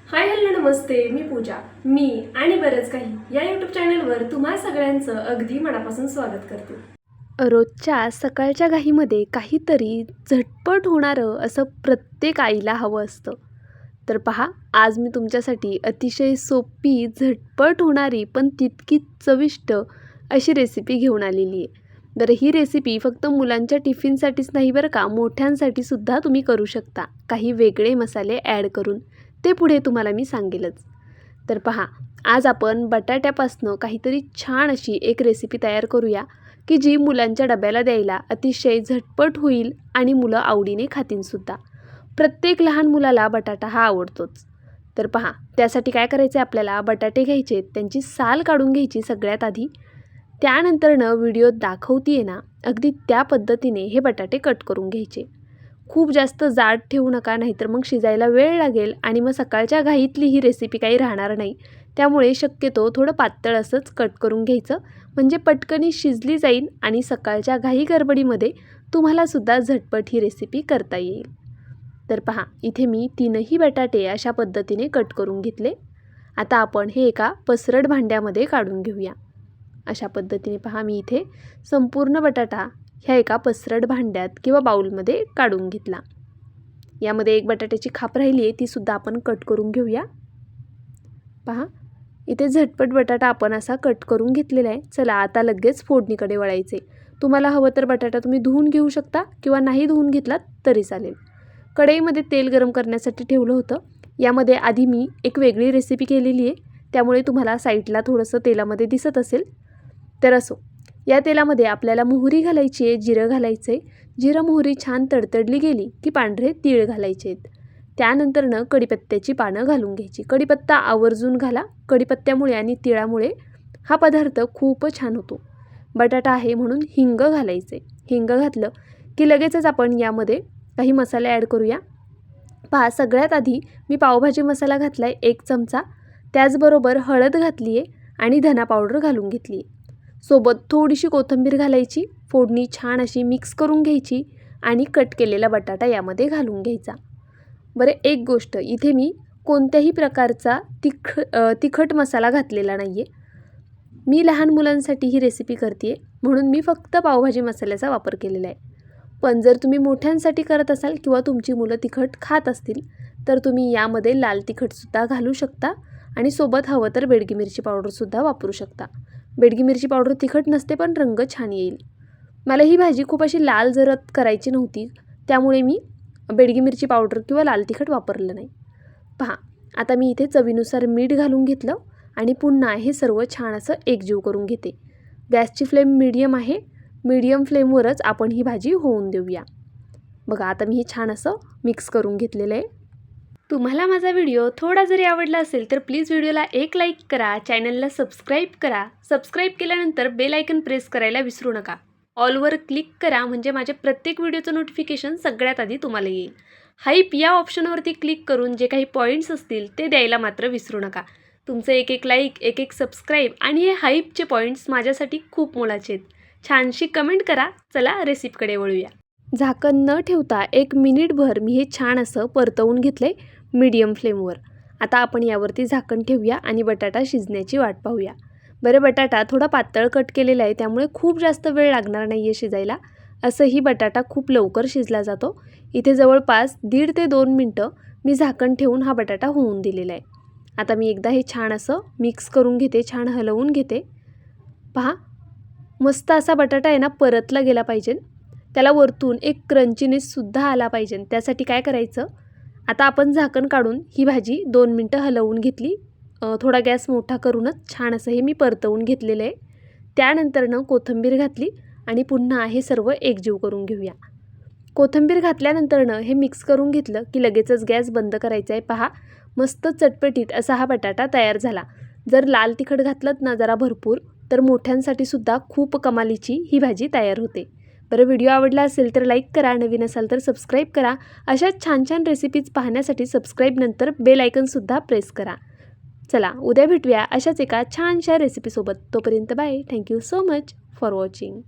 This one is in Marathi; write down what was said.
हाय हॅलो नमस्ते, मी पूजा. मी आणि बरंच काही या यूट्यूब चॅनलवर तुम्हा सगळ्यांचं अगदी मनापासून स्वागत करते. रोजच्या सकाळच्या घाईमध्ये काहीतरी झटपट होणारं असं प्रत्येक आईला हवं असतं. तर पहा, आज मी तुमच्यासाठी अतिशय सोपी, झटपट होणारी पण तितकीच चविष्ट अशी रेसिपी घेऊन आलेली आहे. तर ही रेसिपी फक्त मुलांच्या टिफिनसाठीच नाही बरं का, मोठ्यांसाठी सुद्धा तुम्ही करू शकता. काही वेगळे मसाले ॲड करून. ते पुढे तुम्हाला मी सांगेलच. तर पहा, आज आपण बटाट्यापासनं काहीतरी छान अशी एक रेसिपी तयार करूया, की जी मुलांच्या डब्याला द्यायला अतिशय झटपट होईल आणि मुलं आवडीने खातीलसुद्धा. प्रत्येक लहान मुलाला बटाटा हा आवडतोच. तर पहा, त्यासाठी काय करायचं आहे आपल्याला, बटाटे घ्यायचे, त्यांची साल काढून घ्यायची सगळ्यात आधी. त्यानंतरनं व्हिडिओत दाखवते ना, अगदी त्या पद्धतीने हे बटाटे कट करून घ्यायचे. खूप जास्त जाड ठेवू नका, नाहीतर मग शिजायला वेळ लागेल आणि मग सकाळच्या घाईतली ही रेसिपी काही राहणार नाही. त्यामुळे शक्यतो थोडं पातळ असंच कट करून घ्यायचं, म्हणजे पटकनी शिजली जाईल आणि सकाळच्या घाई गडबडीमध्ये तुम्हालासुद्धा झटपट ही रेसिपी करता येईल. तर पहा, इथे मी 3ही बटाटे अशा पद्धतीने कट करून घेतले. आता आपण हे एका पसरट भांड्यामध्ये काढून घेऊया. अशा पद्धतीने पहा, मी इथे संपूर्ण बटाटा ह्या एका पसरट भांड्यात किंवा बाउलमध्ये काढून घेतला. यामध्ये एक बटाट्याची खाप राहिली आहे, तीसुद्धा आपण कट करून घेऊया. पहा, इथे झटपट बटाटा आपण असा कट करून घेतलेला आहे. चला आता लगेच फोडणीकडे वळायचे. तुम्हाला हवं तर बटाटा तुम्ही धुवून घेऊ शकता किंवा नाही धुवून घेतलात तरी चालेल. कढईमध्ये तेल गरम करण्यासाठी ठेवलं होतं. यामध्ये आधी मी एक वेगळी रेसिपी केलेली आहे, त्यामुळे तुम्हाला साईडला थोडंसं तेलामध्ये दिसत असेल. तर असो, या तेलामध्ये आपल्याला मोहरी घालायची आहे, जिरं घालायचं आहे. जिरं मोहरी छान तडतडली गेली की पांढरे तीळ घालायचे आहेत. त्यानंतरनं कढीपत्त्याची पानं घालून घ्यायची. कढीपत्ता आवर्जून घाला. कढीपत्त्यामुळे आणि तिळामुळे हा पदार्थ खूप छान होतो. बटाटा आहे म्हणून हिंग घालायचे. हिंग घातलं की लगेचच आपण यामध्ये काही मसाले ॲड करूया. पहा, सगळ्यात आधी मी पावभाजी मसाला घातला आहे 1 चमचा. त्याचबरोबर हळद घातली आहे आणि धना पावडर घालून घेतली आहे. सोबत थोडीशी कोथिंबीर घालायची. फोडणी छान अशी मिक्स करून घ्यायची आणि कट केलेला बटाटा यामध्ये घालून घ्यायचा. बरं, एक गोष्ट, इथे मी कोणत्याही प्रकारचा तिखट मसाला घातलेला नाही आहे. मी लहान मुलांसाठी ही रेसिपी करते आहे, म्हणून मी फक्त पावभाजी मसाल्याचा वापर केलेला आहे. पण जर तुम्ही मोठ्यांसाठी करत असाल किंवा तुमची मुलं तिखट खात असतील, तर तुम्ही यामध्ये लाल तिखटसुद्धा घालू शकता आणि सोबत हवं तर बेडगी मिरची पावडरसुद्धा वापरू शकता. बेडगी मिरची पावडर तिखट नसते, पण रंग छान येईल. मला ही भाजी खूप अशी लाल जरद करायची नव्हती, त्यामुळे मी बेडगी मिरची पावडर किंवा लाल तिखट वापरलं नाही. पहा, आता मी इथे चवीनुसार मीठ घालून घेतलं आणि पुन्हा हे सर्व छान असं एकजीव करून घेते. गॅसची फ्लेम मीडियम आहे. मीडियम फ्लेमवरच आपण ही भाजी होऊन देऊया. बघा, आता मी हे छान असं मिक्स करून घेतलेलं आहे. तुम्हाला माझा व्हिडिओ थोडा जरी आवडला असेल तर प्लीज व्हिडिओला एक लाईक करा, चॅनलला सबस्क्राईब करा. सबस्क्राईब केल्यानंतर बेल आयकन प्रेस करायला विसरू नका. ऑलवर क्लिक करा, म्हणजे माझ्या प्रत्येक व्हिडिओचं नोटिफिकेशन सगळ्यात आधी तुम्हाला येईल. हाईप या ऑप्शनवरती क्लिक करून जे काही पॉईंट्स असतील ते द्यायला मात्र विसरू नका. तुमचं एक एक लाईक, एक एक सबस्क्राईब आणि हे हाईपचे पॉईंट्स माझ्यासाठी खूप मोलाचे आहेत. छानशी कमेंट करा. चला रेसिपीकडे वळूया. झाकण न ठेवता 1 मिनिटभर मी हे छान असं परतवून घेतले मीडियम फ्लेमवर. आता आपण यावरती झाकण ठेवूया आणि बटाटा शिजण्याची वाट पाहूया. बरं, बटाटा थोडा पातळ कट केलेला आहे, त्यामुळे खूप जास्त वेळ लागणार नाही आहे शिजायला. असंही बटाटा खूप लवकर शिजला जातो. इथे जवळपास 1.5 ते 2 मिनटं मी झाकण ठेवून हा बटाटा होऊन दिलेला आहे. आता मी एकदा हे छान असं मिक्स करून घेते, छान हलवून घेते. पहा, मस्त असा बटाटा आहे ना परतला गेला पाहिजे. त्याला वरतून एक क्रंचीनेससुद्धा आला पाहिजे. त्यासाठी काय करायचं, आता आपण झाकण काढून ही भाजी 2 मिनटं हलवून घेतली. थोडा गॅस मोठा करूनच छान असं हे मी परतवून घेतलेलं आहे. त्यानंतरनं कोथिंबीर घातली आणि पुन्हा हे सर्व एकजीव करून घेऊया. कोथिंबीर घातल्यानंतरनं हे मिक्स करून घेतलं की लगेचच गॅस बंद करायचा आहे. पहा, मस्त चटपटीत असा हा बटाटा तयार झाला. जर लाल तिखट घातलं ना जरा भरपूर, तर मोठ्यांसाठी सुद्धा खूप कमालीची ही भाजी तयार होते. बरं, व्हिडिओ आवडला असेल तर लाईक करा, नवीन असाल तर सबस्क्राईब करा. अशाच छान छान रेसिपीज पाहण्यासाठी सबस्क्राईब नंतर बेल आयकनसुद्धा प्रेस करा. चला, उद्या भेटूया अशाच एका छानशा रेसिपीसोबत. तोपर्यंत bye. Thank you so much for watching.